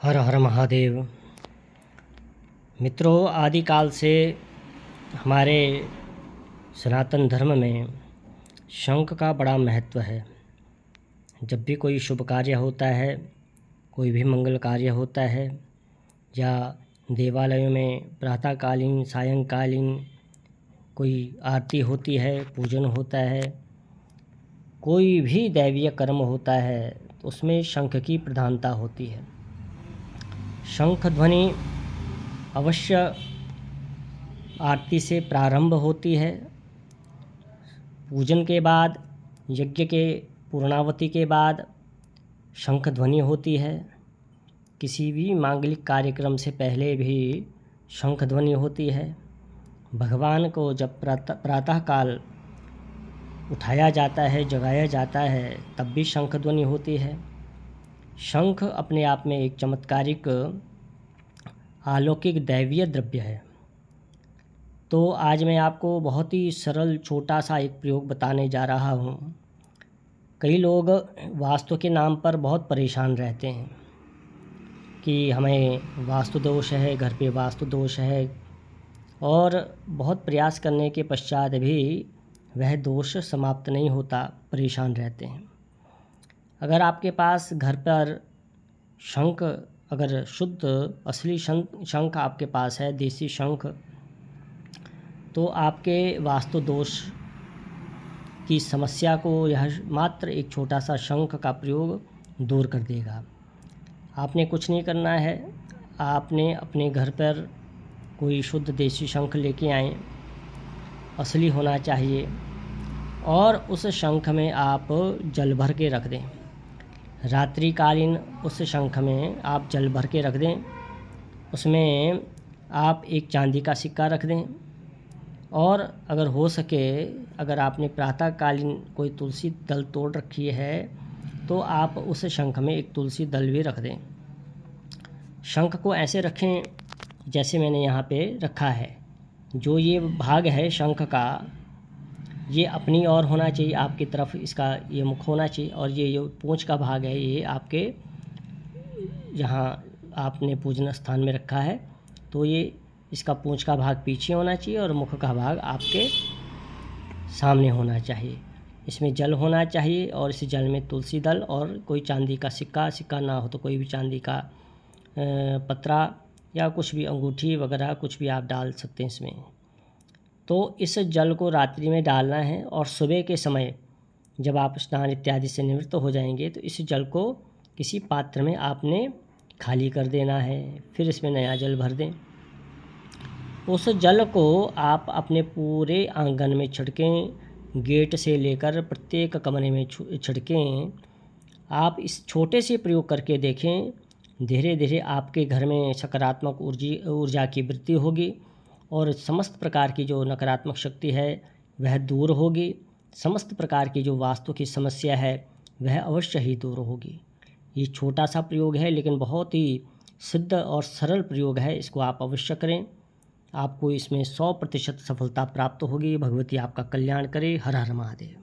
हर हर महादेव। मित्रों, आदिकाल से हमारे सनातन धर्म में शंख का बड़ा महत्व है। जब भी कोई शुभ कार्य होता है, कोई भी मंगल कार्य होता है, या देवालयों में प्रातःकालीन सायंकालीन कोई आरती होती है, पूजन होता है, कोई भी दैवीय कर्म होता है, तो उसमें शंख की प्रधानता होती है। शंख ध्वनि अवश्य आरती से प्रारंभ होती है। पूजन के बाद, यज्ञ के पूर्णावति के बाद शंख ध्वनि होती है। किसी भी मांगलिक कार्यक्रम से पहले भी शंख ध्वनि होती है। भगवान को जब प्रातःकाल उठाया जाता है, जगाया जाता है, तब भी शंख ध्वनि होती है। शंख अपने आप में एक चमत्कारिक अलौकिक दैवीय द्रव्य है। तो आज मैं आपको बहुत ही सरल छोटा सा एक प्रयोग बताने जा रहा हूँ। कई लोग वास्तु के नाम पर बहुत परेशान रहते हैं कि हमें वास्तु दोष है, घर पे वास्तु दोष है, और बहुत प्रयास करने के पश्चात भी वह दोष समाप्त नहीं होता, परेशान रहते हैं। अगर आपके पास घर पर शंख, अगर शुद्ध असली शंख आपके पास है, देसी शंख, तो आपके वास्तु दोष की समस्या को यह मात्र एक छोटा सा शंख का प्रयोग दूर कर देगा। आपने कुछ नहीं करना है। आपने अपने घर पर कोई शुद्ध देसी शंख लेके आएँ, असली होना चाहिए, और उस शंख में आप जल भर के रख दें। रात्रिकालीन उस शंख में आप जल भर के रख दें। उसमें आप एक चांदी का सिक्का रख दें, और अगर हो सके, अगर आपने प्रातःकालीन कोई तुलसी दल तोड़ रखी है, तो आप उस शंख में एक तुलसी दल भी रख दें। शंख को ऐसे रखें जैसे मैंने यहाँ पे रखा है। जो ये भाग है शंख का, ये अपनी ओर होना चाहिए, आपकी तरफ इसका ये मुख होना चाहिए, और ये जो पूँछ का भाग है, ये आपके जहाँ आपने पूजन स्थान में रखा है, तो ये इसका पूँछ का भाग पीछे होना चाहिए और मुख का भाग आपके सामने होना चाहिए। इसमें जल होना चाहिए, और इस जल में तुलसी दल और कोई चांदी का सिक्का ना हो तो कोई भी चांदी का पत्रा या कुछ भी अंगूठी वगैरह कुछ भी आप डाल सकते हैं इसमें। तो इस जल को रात्रि में डालना है, और सुबह के समय जब आप स्नान इत्यादि से निवृत्त हो जाएंगे, तो इस जल को किसी पात्र में आपने खाली कर देना है। फिर इसमें नया जल भर दें। उस जल को आप अपने पूरे आंगन में छिड़कें, गेट से लेकर प्रत्येक कमरे में छिड़कें। आप इस छोटे से प्रयोग करके देखें, धीरे धीरे आपके घर में सकारात्मक ऊर्जा की वृद्धि होगी, और समस्त प्रकार की जो नकारात्मक शक्ति है वह दूर होगी। समस्त प्रकार की जो वास्तु की समस्या है वह अवश्य ही दूर होगी। ये छोटा सा प्रयोग है, लेकिन बहुत ही सिद्ध और सरल प्रयोग है। इसको आप अवश्य करें। आपको इसमें 100% सफलता प्राप्त होगी। भगवती आपका कल्याण करे। हर हर महादेव।